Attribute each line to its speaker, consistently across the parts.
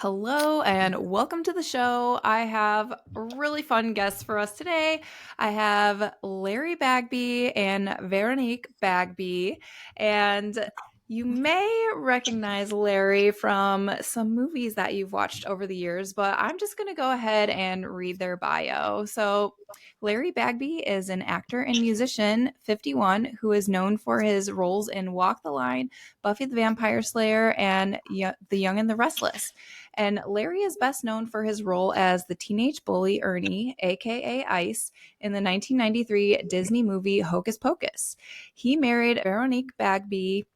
Speaker 1: Hello and welcome to the show. I have a really fun guests for us today. I have Larry Bagby and Veronique Bagby, and you may recognize Larry from some movies that you've watched over the years, but I'm just going to go ahead and read their bio. So, Larry Bagby is an actor and musician, 51, who is known for his roles in Walk the Line, Buffy the Vampire Slayer, and The Young and the Restless. And Larry is best known for his role as the teenage bully Ernie, aka Ice, in the 1993 Disney movie Hocus Pocus. He married Veronique Bagby,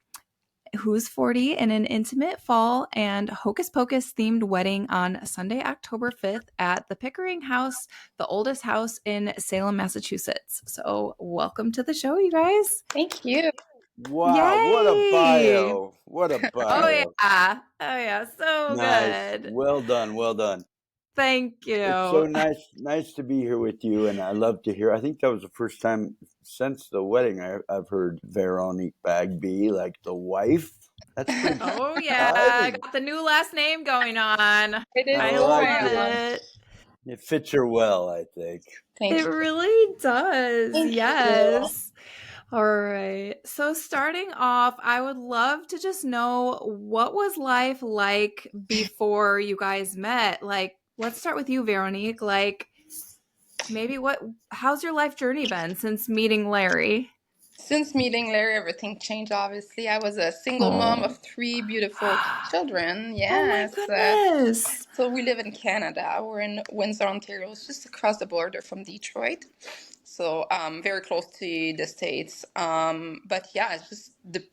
Speaker 1: who's 40, in an intimate fall and Hocus Pocus themed wedding on Sunday, October 5th at the Pickering House, the oldest house in Salem, Massachusetts. So, welcome to the show, you guys.
Speaker 2: Thank you.
Speaker 3: Wow, what a
Speaker 1: Yay!
Speaker 3: bio. What a
Speaker 1: Oh,
Speaker 3: bio.
Speaker 1: yeah. Oh, yeah. So
Speaker 3: Nice.
Speaker 1: good.
Speaker 3: Well done. Well done.
Speaker 1: Thank
Speaker 3: It's so
Speaker 1: you.
Speaker 3: nice to be here with you, and I love to hear. I think that was the first time since the wedding I've heard Veronique Bagby, like the wife. That's pretty
Speaker 1: Oh yeah,
Speaker 3: exciting.
Speaker 1: got the new last name going on.
Speaker 2: It is
Speaker 3: I
Speaker 1: I
Speaker 2: the
Speaker 3: like
Speaker 1: love
Speaker 2: trend.
Speaker 3: it.
Speaker 1: it.
Speaker 3: It fits her well, I think.
Speaker 1: It
Speaker 2: Thank you.
Speaker 1: really does.
Speaker 2: Thank you.
Speaker 1: Yes. All right. So starting off, I would love to just know what was life like before you guys met? Like, let's start with you, Veronique. Like, maybe how's your life journey been since meeting Larry?
Speaker 2: Since meeting Larry, everything changed, obviously. I was a single mom
Speaker 1: Oh.
Speaker 2: of three beautiful children.
Speaker 1: Oh my
Speaker 2: Yes.
Speaker 1: goodness.
Speaker 2: So we live in Canada. We're in Windsor, Ontario. It's just across the border from Detroit. So very close to the States. But yeah, it's just the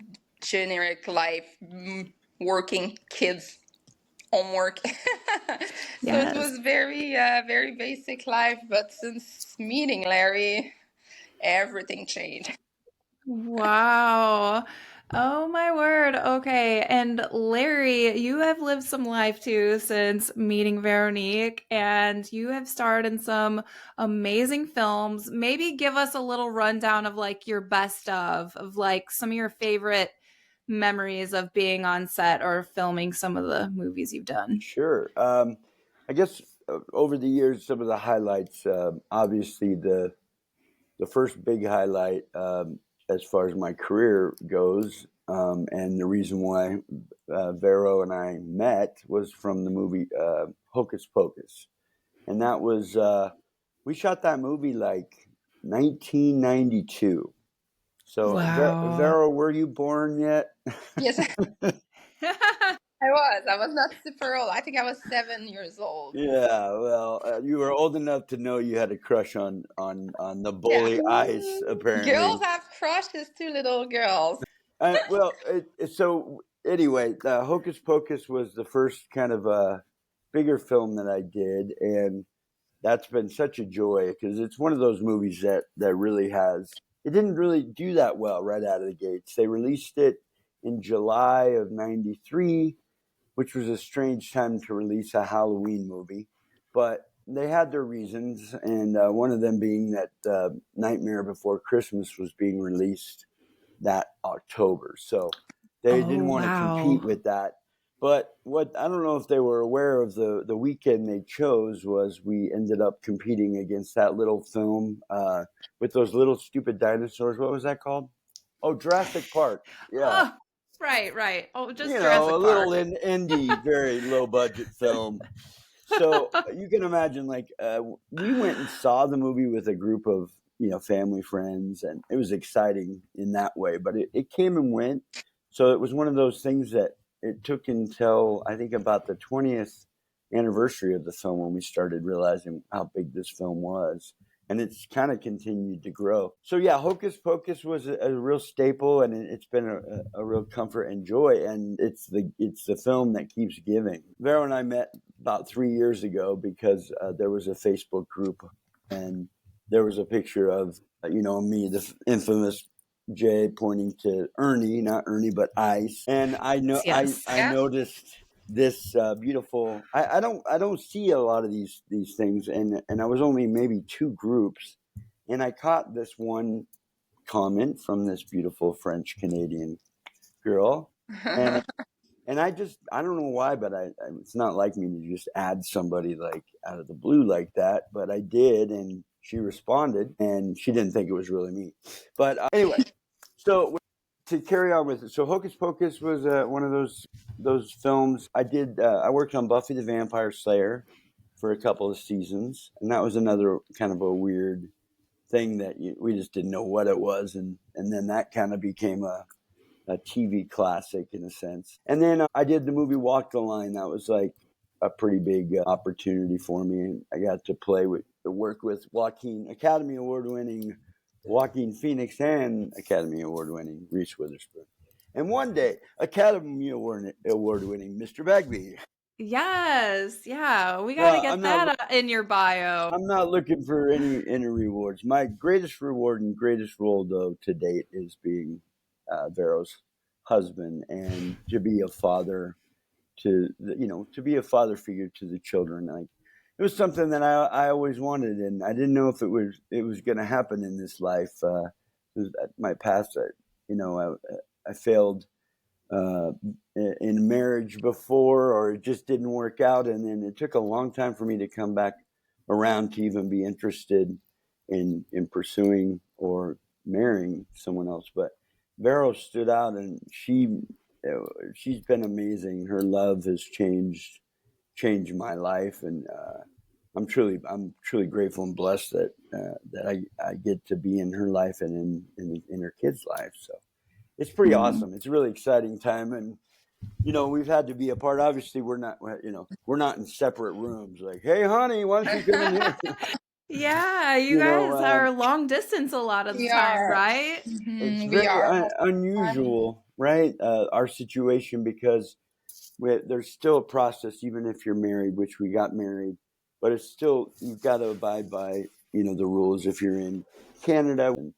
Speaker 2: generic life, working, kids, homework. So it
Speaker 1: Yes.
Speaker 2: was very basic life. But since meeting Larry, everything changed.
Speaker 1: Wow. Oh my word. Okay. And Larry, you have lived some life too since meeting Veronique, and you have starred in some amazing films. Maybe give us a little rundown of like your best of like some of your favorite memories of being on set or filming some of the movies you've done.
Speaker 3: Sure. I guess over the years, some of the highlights. Obviously, the first big highlight as far as my career goes, and the reason why Vero and I met was from the movie Hocus Pocus, and that was we shot that movie like 1992. So,
Speaker 1: Wow.
Speaker 3: Vero, were you born yet?
Speaker 2: Yes, I was not super old. I think I was 7 years old.
Speaker 3: Yeah, well, you were old enough to know you had a crush on the
Speaker 2: Yeah.
Speaker 3: bully Ice,
Speaker 2: Girls
Speaker 3: apparently.
Speaker 2: have crushes too, little girls.
Speaker 3: Well, so anyway, Hocus Pocus was the first kind of bigger film that I did, and that's been such a joy because it's one of those movies that really has. It didn't really do that well right out of the gates. They released it in July of '93, which was a strange time to release a Halloween movie, but they had their reasons, and one of them being that Nightmare Before Christmas was being released that October. So they didn't
Speaker 1: Oh
Speaker 3: want to compete
Speaker 1: wow.
Speaker 3: with that. But what I don't know if they were aware of the weekend they chose was we ended up competing against that little film with those little stupid dinosaurs. What was that called? Oh, Jurassic Park. Yeah.
Speaker 1: Oh, right, right. Oh, just
Speaker 3: A
Speaker 1: Jurassic
Speaker 3: little
Speaker 1: Park.
Speaker 3: indie, very low budget film. So you can imagine, like, we went and saw the movie with a group of family friends, and it was exciting in that way. But it came and went, so it was one of those things that it took until I think about the 20th anniversary of the film when we started realizing how big this film was. And it's kind of continued to grow. So yeah, Hocus Pocus was a real staple, and it's been a real comfort and joy. And it's the film that keeps giving. Vero and I met about 3 years ago because there was a Facebook group, and there was a picture of me, the infamous J pointing to Ernie, not Ernie, but Ice, and I know
Speaker 1: Yes.
Speaker 3: I
Speaker 2: Yeah.
Speaker 3: noticed this beautiful. I don't see a lot of these things, and I was only maybe two groups, and I caught this one comment from this beautiful French Canadian girl, and And I don't know why, but it's not like me to just add somebody like out of the blue like that. But I did, and she responded, and she didn't think it was really me. But anyway, so to carry on with it, so Hocus Pocus was one of those films. I worked on Buffy the Vampire Slayer for a couple of seasons, and that was another kind of a weird thing that we just didn't know what it was, and then that kind of became a TV classic in a sense. And then I did the movie Walk the Line. That was like a pretty big opportunity for me, and I got to work with Academy Award winning Joaquin Phoenix and Academy Award winning Reese Witherspoon. And one day, Academy Award winning Mr. Bagby.
Speaker 1: Yes, yeah, we got to get that in your bio.
Speaker 3: I'm not looking for any rewards. My greatest reward and greatest role, though, to date is being Vero's husband and to be a father to be a father figure to the children. Like it was something that I always wanted, and I didn't know if it was going to happen in this life. My past, I failed in marriage before, or it just didn't work out, and then it took a long time for me to come back around to even be interested in pursuing or marrying someone else. But Vero stood out, and she's been amazing. Her love has changed my life, and I'm truly grateful and blessed that I get to be in her life and in her kids' life. So it's pretty awesome. It's a really exciting time, and we've had to be apart. Obviously, we're not in separate rooms. Like, hey, honey, why don't you come in here?
Speaker 1: Yeah, you guys are long distance a lot of the time, right?
Speaker 3: It's very unusual, right? Our situation, because there's still a process, even if you're married, which we got married, but it's still, you've got to abide by, the rules if you're in Canada. And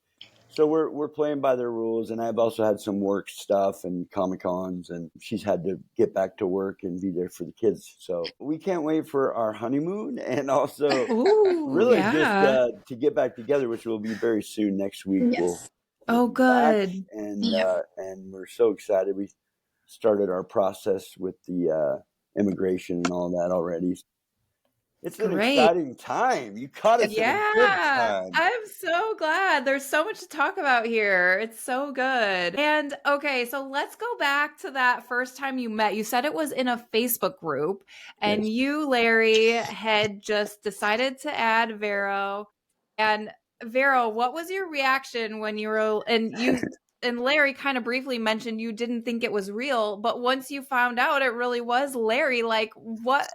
Speaker 3: so we're playing by their rules, and I've also had some work stuff and Comic-Cons, and she's had to get back to work and be there for the kids. So we can't wait for our honeymoon, and also just to get back together, which will be very soon next week.
Speaker 2: Yes.
Speaker 1: We'll be
Speaker 3: back, and we're so excited. We started our process with the immigration and all that already. It's an exciting time. You caught us at a good time.
Speaker 1: I'm so glad. There's so much to talk about here. It's so good. And okay, so let's go back to that first time you met. You said it was in a Facebook group, and you, Larry, had just decided to add Vero. And Vero, what was your reaction when you were and Larry kind of briefly mentioned you didn't think it was real, but once you found out it really was Larry, like what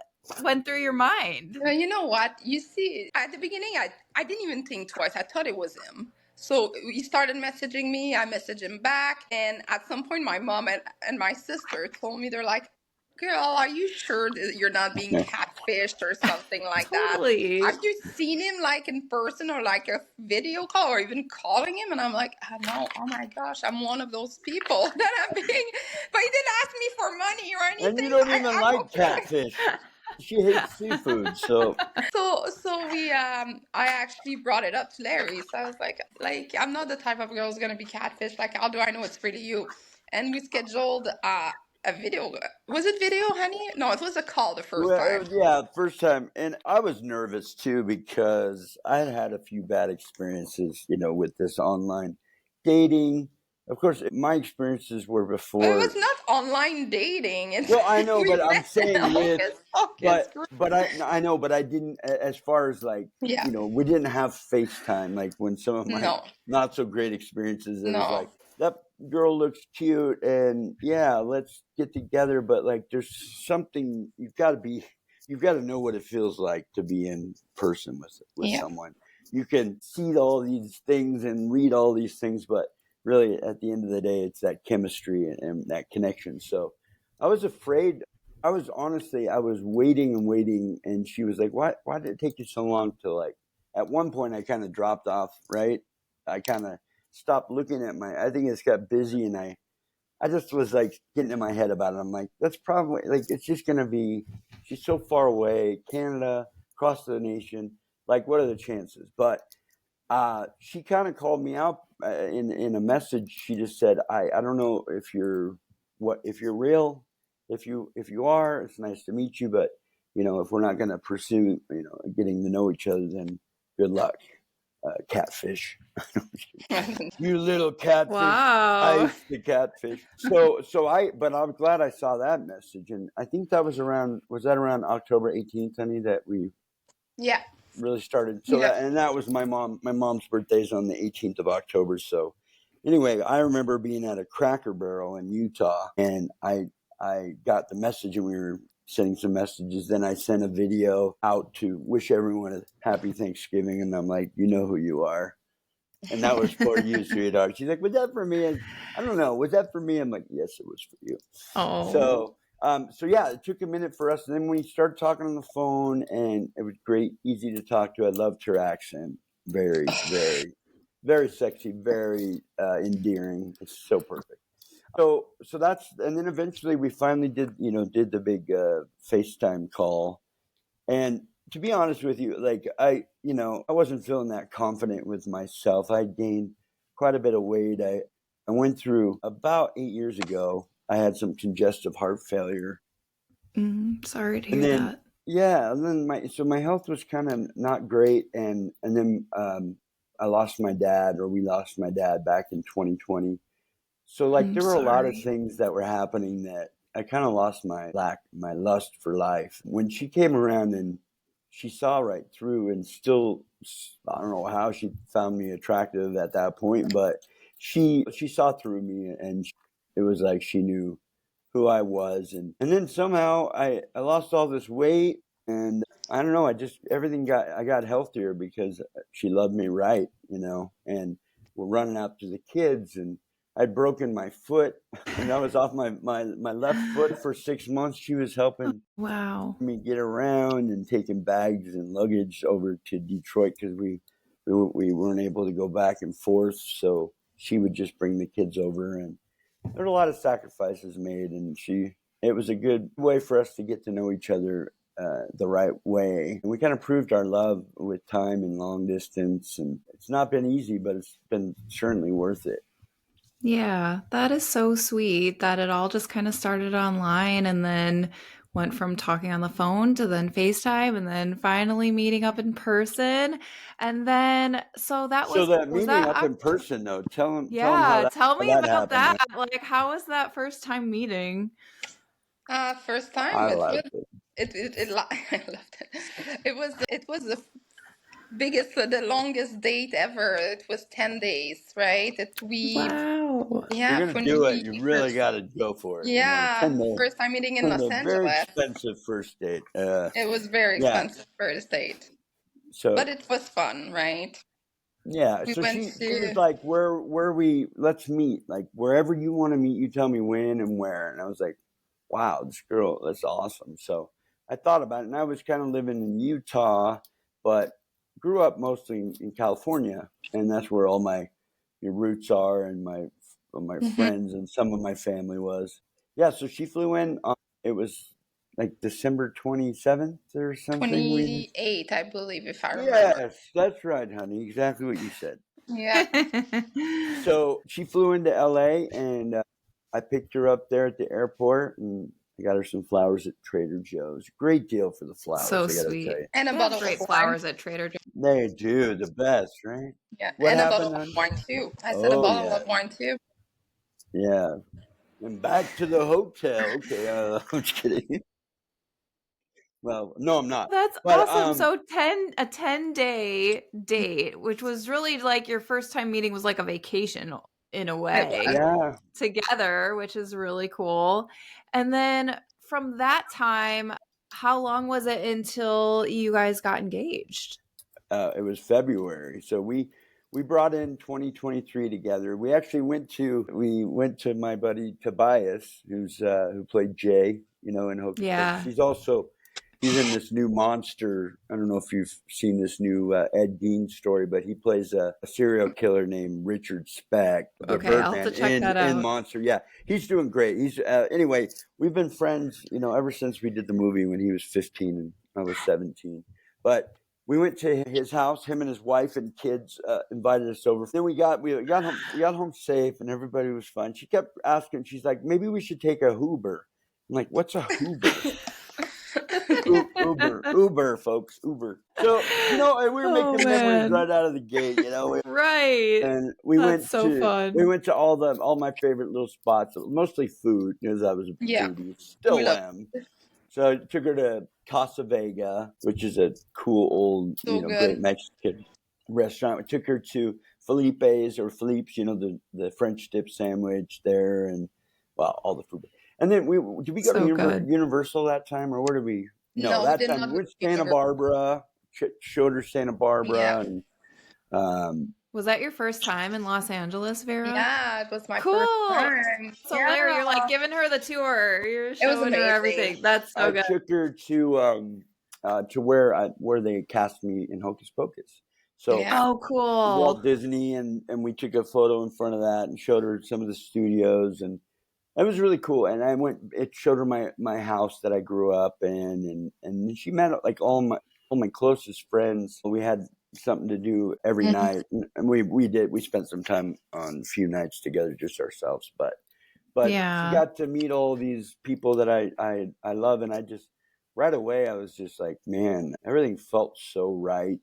Speaker 1: went through your mind?
Speaker 2: You know what? You see, at the beginning, I didn't even think twice. I thought it was him. So he started messaging me. I messaged him back. And at some point, my mom and my sister told me, they're like, girl, are you sure that you're not being catfished or something like that? Have you seen him like in person or like a video call or even calling him? And I'm like, no, oh my gosh, I'm one of those people that I'm being, but he didn't ask me for money or anything.
Speaker 3: And you don't even like catfish. She hates seafood, so
Speaker 2: we I actually brought it up to Larry. So I was like I'm not the type of girl who's gonna be catfished. Like, how do I know it's really you? And we scheduled a video. Was it video, honey? No, it was a call the first time.
Speaker 3: Yeah, first time. And I was nervous too, because I had a few bad experiences, with this online dating. Of course, my experiences were before.
Speaker 2: But it was not online dating.
Speaker 3: Well, I know, but I'm saying but I know, but I didn't, as far as like, we didn't have FaceTime. Like when some of my not so great experiences, it was like, that girl looks cute and let's get together. But like, there's something, you've got to know what it feels like to be in person with someone. You can see all these things and read all these things, but really, at the end of the day, it's that chemistry and that connection. So I was afraid. I was waiting and waiting. And she was like, why did it take you so long to like, at one point I kind of dropped off, right? I kind of stopped looking at I think it's got busy, and I just was like getting in my head about it. I'm like, that's probably like, it's just going to be, she's so far away, Canada, across the nation. Like, what are the chances? But she kind of called me out in a message. She just said, I don't know if you're real, if you are, it's nice to meet you, but if we're not going to pursue getting to know each other, then good luck, catfish. You little catfish. I
Speaker 1: Wow.
Speaker 3: used to catfish. But I'm glad I saw that message, and I think that was around October 18th, honey, that we
Speaker 2: Yeah.
Speaker 3: really started.
Speaker 2: Yeah.
Speaker 3: That was my mom's birthday's on the 18th of October. So anyway, I remember being at a Cracker Barrel in Utah, and I got the message, and we were sending some messages. Then I sent a video out to wish everyone a happy Thanksgiving, and I'm like, you know who you are. And that was for you, sweetheart. She's like, was that for me? And I don't know. Was that for me? I'm like, yes, it was for you.
Speaker 1: Oh.
Speaker 3: So yeah, it took a minute for us. And then we started talking on the phone, and it was great, easy to talk to. I loved her accent. Very, very, very sexy, very endearing. It's so perfect. So that's, and then eventually we finally did the big FaceTime call. And to be honest with you, like I wasn't feeling that confident with myself. I gained quite a bit of weight. I went through about 8 years ago. I had some congestive heart failure,
Speaker 1: Sorry to
Speaker 3: and
Speaker 1: hear
Speaker 3: then
Speaker 1: that.
Speaker 3: yeah, and then my health was kind of not great, and then I lost my dad, or we lost my dad back in 2020. So like
Speaker 1: I'm
Speaker 3: there were a lot of
Speaker 1: sorry.
Speaker 3: things that were happening that I kind of lost my lust for life. When she came around and she saw right through, and still, I don't know how she found me attractive at that point, but she saw through me, and it was like she knew who I was. And then somehow I lost all this weight, and I don't know, I got healthier because she loved me right, and we're running out to the kids, and I'd broken my foot, and I was off my left foot for 6 months. She was helping
Speaker 1: Wow.
Speaker 3: me get around and taking bags and luggage over to Detroit because we weren't able to go back and forth. So she would just bring the kids over, and there were a lot of sacrifices made, and it was a good way for us to get to know each other the right way. And we kind of proved our love with time and long distance, and it's not been easy, but it's been certainly worth it.
Speaker 1: Yeah, that is so sweet that it all just kind of started online and then went from talking on the phone to then FaceTime and then finally meeting up in person. And then, so that
Speaker 3: So that
Speaker 1: was
Speaker 3: meeting
Speaker 1: that,
Speaker 3: up in person, though, tell them
Speaker 1: yeah, tell
Speaker 3: how
Speaker 1: me
Speaker 3: that
Speaker 1: about
Speaker 3: happened.
Speaker 1: that. Like, how was that first time meeting?
Speaker 2: First time.
Speaker 3: I
Speaker 2: It was.
Speaker 3: loved it.
Speaker 2: I loved it. It was the biggest, the longest date ever. It was 10 days, right?
Speaker 1: Wow.
Speaker 3: If you're
Speaker 2: Yeah,
Speaker 3: gonna
Speaker 2: for New
Speaker 3: do it, you really
Speaker 2: Year's.
Speaker 3: got to go for it.
Speaker 2: Yeah,
Speaker 3: 10 day,
Speaker 2: first time meeting in Los
Speaker 3: very
Speaker 2: Angeles.
Speaker 3: expensive first date.
Speaker 2: It was very
Speaker 3: Yeah.
Speaker 2: expensive first date, but
Speaker 3: So
Speaker 2: it was fun, right?
Speaker 3: yeah,
Speaker 2: We
Speaker 3: so
Speaker 2: went
Speaker 3: she was
Speaker 2: to.
Speaker 3: like, where we let's meet, like wherever you want to meet, you tell me when and where. And I was like, wow, this girl, that's awesome. So I thought about it, and I was kind of living in Utah, but grew up mostly in California, and that's where all my roots are, and my
Speaker 2: Mhm.
Speaker 3: friends and some of my family was. Yeah, so she flew in. It was like December 27th or something.
Speaker 2: 28, I believe, if I remember.
Speaker 3: Yes, that's right, honey. Exactly what you said.
Speaker 2: Yeah.
Speaker 3: So she flew into LA, and I picked her up there at the airport, and I got her some flowers at Trader Joe's. Great deal for the flowers,
Speaker 1: So
Speaker 3: I got to tell
Speaker 1: sweet.
Speaker 3: you.
Speaker 2: And a
Speaker 1: They have
Speaker 2: bottle of
Speaker 1: great
Speaker 2: wine.
Speaker 1: flowers at Trader Joe's.
Speaker 3: They do the best, right?
Speaker 2: Yeah,
Speaker 3: What
Speaker 2: and a bottle
Speaker 3: happened,
Speaker 2: of
Speaker 3: honey?
Speaker 2: wine too. I said a
Speaker 3: Oh
Speaker 2: bottle
Speaker 3: yeah,
Speaker 2: of wine too.
Speaker 3: yeah. And back to the hotel. Okay, I'm just kidding. Well, no, I'm not.
Speaker 1: That's
Speaker 3: But
Speaker 1: awesome. So 10-day date, which was really like your first time meeting was like a vacation in a
Speaker 2: It was.
Speaker 1: way
Speaker 3: yeah.
Speaker 1: together, which is really cool. And then from that time, how long was it until you guys got engaged?
Speaker 3: It was February, so we brought in 2023 together. We went to my buddy Tobias, who played Jay, in Hocus Pocus.
Speaker 1: Yeah.
Speaker 3: He's in this new monster. I don't know if you've seen this new Ed Gein story, but he plays a serial killer named Richard Speck, the
Speaker 1: Okay, I'll have to
Speaker 3: Birdman
Speaker 1: check that
Speaker 3: in
Speaker 1: out.
Speaker 3: Monster. Yeah, he's doing great. He's anyway. We've been friends, ever since we did the movie when he was 15 and I was 17. But we went to his house. Him and his wife and kids invited us over. Then we got home safe, and everybody was fine. She kept asking. She's like, maybe we should take a Uber. I'm like, what's a Hoover? Uber, folks, Uber. So, and we were
Speaker 1: Oh
Speaker 3: making memories
Speaker 1: man.
Speaker 3: right out of the gate,
Speaker 1: Right.
Speaker 3: and we
Speaker 1: That's
Speaker 3: went
Speaker 1: so
Speaker 3: to
Speaker 1: fun.
Speaker 3: all my favorite little spots, mostly food because I was a
Speaker 2: Yeah,
Speaker 3: foodie,
Speaker 2: we
Speaker 3: still
Speaker 2: love
Speaker 3: am. So I took her to Casa Vega, which is a cool old,
Speaker 2: so
Speaker 3: great
Speaker 2: good.
Speaker 3: Mexican restaurant. We took her to Philippe's, the French dip sandwich there, and well, all the food. And then did we go to
Speaker 1: So good.
Speaker 3: Universal that time, or where did we? No,
Speaker 2: No, we
Speaker 3: that
Speaker 2: did
Speaker 3: time
Speaker 2: not
Speaker 3: we
Speaker 2: go
Speaker 3: went
Speaker 2: to
Speaker 3: to Santa
Speaker 2: Universal.
Speaker 3: Barbara, showed her Santa Barbara,
Speaker 2: Yeah,
Speaker 3: and
Speaker 1: Was that your first time in Los Angeles, Vera?
Speaker 2: yeah, it was my first
Speaker 1: Cool.
Speaker 2: time.
Speaker 1: So Larry, you're like
Speaker 2: Yeah,
Speaker 1: giving her the tour. You're
Speaker 2: it was
Speaker 1: showing her
Speaker 2: amazing.
Speaker 1: everything. That's so
Speaker 3: I
Speaker 1: good.
Speaker 3: took her to where they cast me in Hocus Pocus. So
Speaker 2: Yeah.
Speaker 1: Oh,
Speaker 3: Walt
Speaker 1: cool.
Speaker 3: Disney, and we took a photo in front of that and showed her some of the studios, and it was really cool. And it showed her my house that I grew up in, and she met like all my closest friends. We had something to do every
Speaker 2: Mhm.
Speaker 3: night, and we spent some time on a few nights together, just ourselves. But she
Speaker 1: Yeah.
Speaker 3: got to meet all these people that I love, and I just right away I was just like, man, everything felt so right.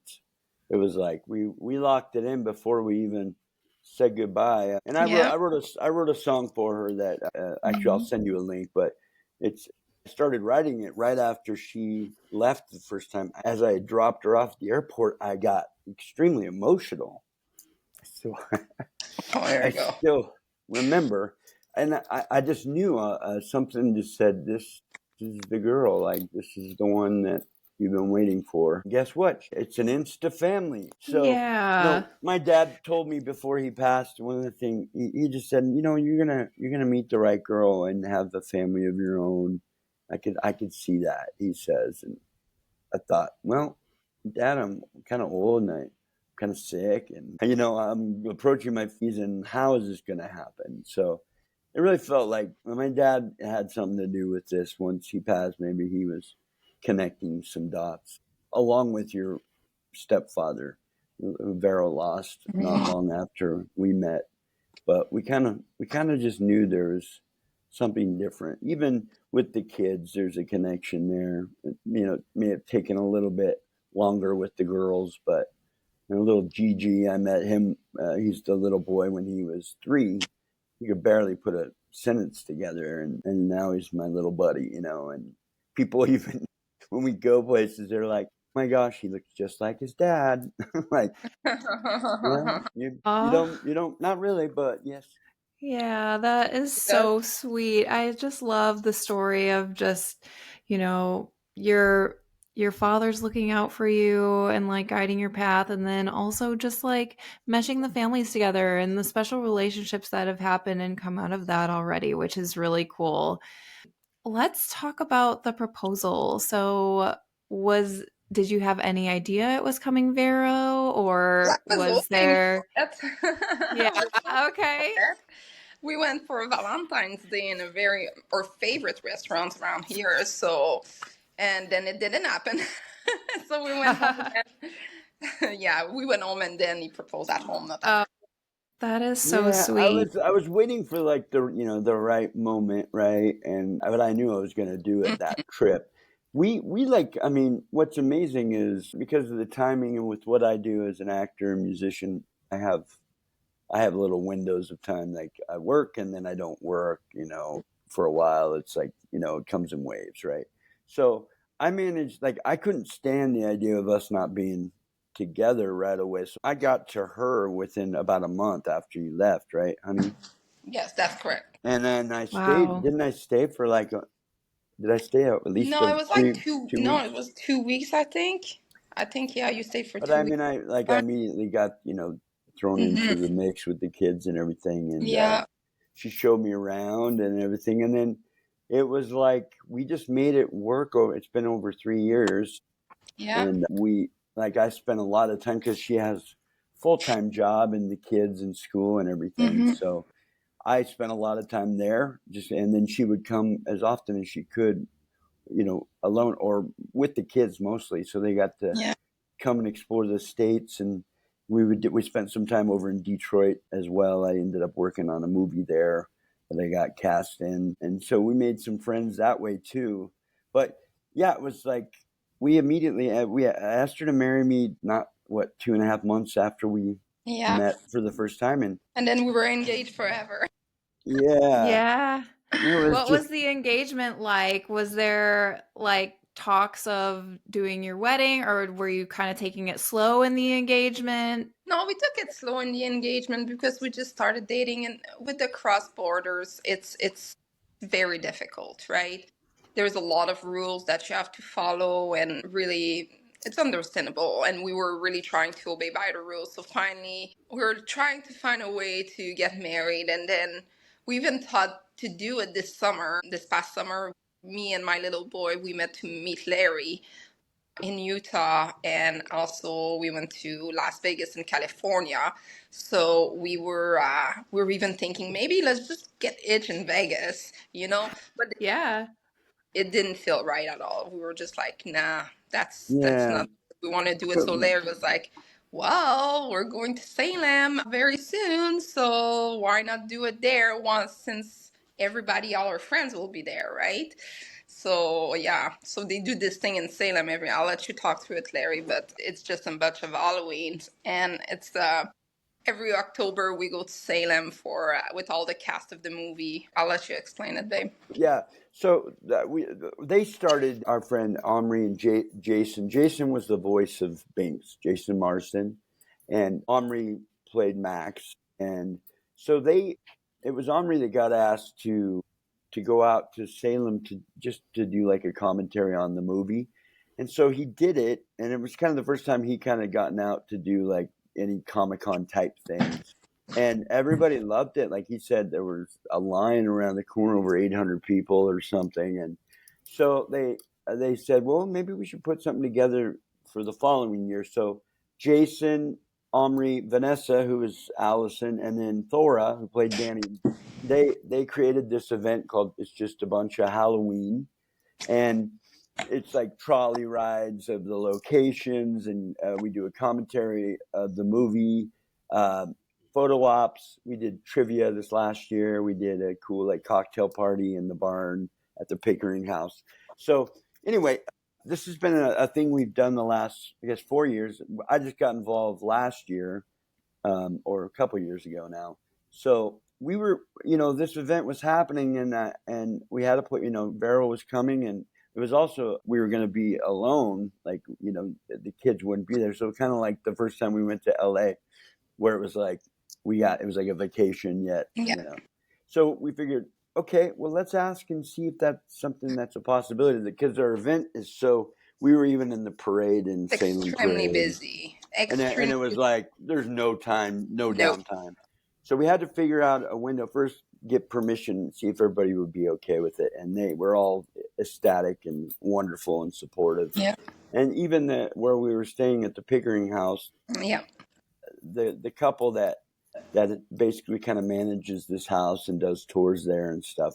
Speaker 3: It was like we locked it in before we even said goodbye. And
Speaker 2: Yeah.
Speaker 3: I wrote a song for her that actually I'll
Speaker 1: Mhm.
Speaker 3: send you a link, but it's I started writing it right after she left the first time. As I dropped her off at the airport, I got extremely emotional. So
Speaker 2: Oh, there
Speaker 3: I
Speaker 2: you go.
Speaker 3: still remember, and I just knew something just said this is the girl, like this is the one that you've been waiting for. Guess what? It's an insta family. So
Speaker 1: Yeah.
Speaker 3: my dad told me before he passed, one of the things he just said, you're gonna meet the right girl and have a family of your own. I could see that, he says, and I thought, well, Dad, I'm kind of old and I'm kind of sick, and I'm approaching my fees, and how is this going to happen? So it really felt like my dad had something to do with this. Once he passed, maybe he was connecting some dots, along with your stepfather, who Vero lost not
Speaker 2: Mhm.
Speaker 3: long after we met. But we kind of just knew there was something different. Even with the kids, there's a connection there. It may have taken a little bit longer with the girls, but little Gigi, I met him. He's the little boy when he was 3. He could barely put a sentence together, and now he's my little buddy. And people even when we go places, they're like, "Oh my gosh, he looks just like his dad." Like, well, you don't, not really, but yes.
Speaker 1: Yeah, that is
Speaker 2: That's
Speaker 1: so sweet. I just love the story of just, you know, your father's looking out for you and like guiding your path, and then also just like meshing the families together and the special relationships that have happened and come out of that already, which is really cool. Let's talk about the proposal. So, was did you have any idea it was coming, Vero,
Speaker 2: I
Speaker 1: or
Speaker 2: was
Speaker 1: was
Speaker 2: hoping for
Speaker 1: there?
Speaker 2: it.
Speaker 1: Yeah,
Speaker 2: I was hoping for
Speaker 1: okay.
Speaker 2: it. We went for Valentine's Day in our favorite restaurant around here. So, and then it didn't happen. So we went home again. Yeah, we went home and then he proposed at home, not at
Speaker 1: Oh, that is so
Speaker 3: Yeah,
Speaker 1: sweet.
Speaker 3: I was waiting for like the right moment, right? And but I knew I was going to do it that trip. We like, I mean, what's amazing is because of the timing and with what I do as an actor and musician, I have little windows of time, like I work and then I don't work, for a while. It's like, it comes in waves, right? So I managed, like, I couldn't stand the idea of us not being together right away. So I got to her within about a month after you left, right, honey?
Speaker 2: Yes, that's correct.
Speaker 3: And then I stayed,
Speaker 1: Wow.
Speaker 3: didn't I stay for like, did I stay at least
Speaker 2: No, it was like
Speaker 3: 2
Speaker 2: no, it
Speaker 3: weeks?
Speaker 2: was 2 weeks, I think. I think, yeah, you stayed for
Speaker 3: But
Speaker 2: two
Speaker 3: I
Speaker 2: weeks.
Speaker 3: mean, I immediately got, thrown
Speaker 2: Hmm.
Speaker 3: into the mix with the kids and everything. And
Speaker 2: Yeah,
Speaker 3: she showed me around and everything. And then it was like, we just made it work. It's been over 3 years.
Speaker 2: yeah,
Speaker 3: And I spent a lot of time because she has full-time job and the kids in school and everything.
Speaker 2: hmm,
Speaker 3: So I spent a lot of time there and then she would come as often as she could, alone or with the kids mostly. So they got to
Speaker 2: yeah,
Speaker 3: come and explore the states, and we spent some time over in Detroit as well. I ended up working on a movie there, that I got cast in, and so we made some friends that way too. But yeah, it was like we immediately we asked her to marry me. Not what 2.5 months after we
Speaker 2: Yeah.
Speaker 3: met for the first time, and
Speaker 2: And then we were engaged forever.
Speaker 3: yeah,
Speaker 1: Yeah.
Speaker 3: it was
Speaker 1: What was
Speaker 3: just
Speaker 1: the engagement like? Was there like talks of doing your wedding, or were you kind of taking it slow in the engagement?
Speaker 2: No, we took it slow in the engagement because we just started dating, and with the cross borders, it's very difficult, right? There's a lot of rules that you have to follow, and really, it's understandable. And we were really trying to obey by the rules. So finally, we were trying to find a way to get married, and then we even thought to do it this summer. This past summer, me and my little boy, we met to meet Larry in Utah, and also we went to Las Vegas in California. So we were even thinking maybe let's just get it in Vegas, but
Speaker 1: Yeah.
Speaker 2: it didn't feel right at all. We were just like, nah, that's
Speaker 3: yeah.
Speaker 2: not we want to do it. So
Speaker 3: So
Speaker 2: Larry was like, well, we're going to Salem very soon, so why not do it there once, since everybody, all our friends will be there, right? So yeah, so they do this thing in Salem every. I'll let you talk through it, Larry, but it's just a bunch of Halloweens, and it's every October we go to Salem for with all the cast of the movie. I'll let you explain it, babe.
Speaker 3: yeah, so they started our friend Omri and Jason. Jason was the voice of Binks, Jason Marsden, and Omri played Max. And so it was Omri that got asked to go out to Salem to just to do like a commentary on the movie. And so he did it, and it was kind of the first time he kind of gotten out to do like any Comic-Con type things. And everybody loved it. Like he said, there was a line around the corner, over 800 people or something. And so they said, well, maybe we should put something together for the following year. So Jason, Omri, Vanessa, who was Allison, and then Thora, who played Danny, they created this event called It's Just a Bunch of Halloween. And it's like trolley rides of the locations, and we do a commentary of the movie, uh, photo ops. We did trivia this last year. We did a cool like cocktail party in the barn at the Pickering House. So anyway, this has been a thing we've done the last, I guess, 4 years. I just got involved last year, or a couple years ago now. So we were, this event was happening, and we had to put, Vero was coming, and it was also we were going to be alone, like the kids wouldn't be there. So kind of like the first time we went to LA, where it was like it was like a vacation yet,
Speaker 2: Yeah.
Speaker 3: So we figured, okay, well let's ask and see if that's something that's a possibility. Because our event is so. We were even in the parade in Salem
Speaker 2: Extremely
Speaker 3: Parade,
Speaker 2: busy.
Speaker 3: and
Speaker 2: Extremely
Speaker 3: it was like there's no time, no
Speaker 2: no.
Speaker 3: downtime. So we had to figure out a window first, get permission, see if everybody would be okay with it, and they were all ecstatic and wonderful and supportive.
Speaker 2: Yeah.
Speaker 3: And even where we were staying at the Pickering House,
Speaker 2: Yeah.
Speaker 3: the couple that basically kind of manages this house and does tours there and stuff,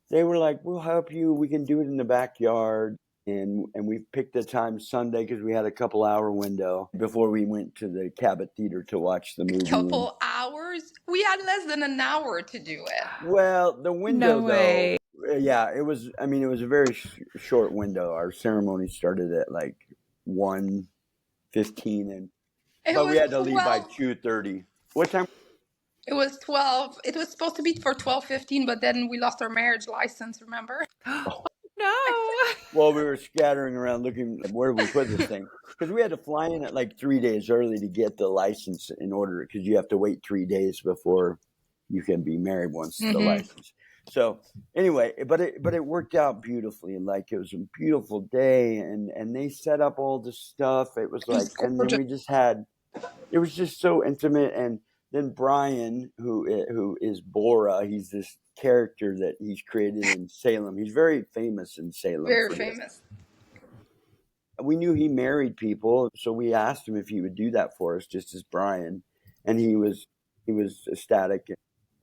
Speaker 3: they were like, "We'll help you. We can do it in the backyard." And we picked a time Sunday because we had a couple hour window before we went to the Cabot Theater to watch the movie.
Speaker 2: Couple hours. We had less than an hour to do it.
Speaker 3: Well, the window
Speaker 1: No way.
Speaker 3: though, yeah, it was. I mean, it was a very short window. Our ceremony started at like 1:15, but we
Speaker 2: Was
Speaker 3: had to leave by
Speaker 2: 12.
Speaker 3: 2:30. What time?
Speaker 2: It was 12. It was supposed to be for 12:15, but then we lost our marriage license, remember?
Speaker 1: No.
Speaker 3: Well, we were scattering around looking where do we put this thing, because we had to fly in at like 3 days early to get the license in order, because you have to wait 3 days before you can be married once the license. So anyway, but it worked out beautifully. Like it was a beautiful day, and they set up all the stuff. It was like, and then we just had, it was just so intimate. And then Brian, who is Bora, he's this character that he's created in Salem. He's very famous in Salem.
Speaker 2: Very famous.
Speaker 3: We knew he married people, so we asked him if he would do that for us, just as Brian, and he was ecstatic,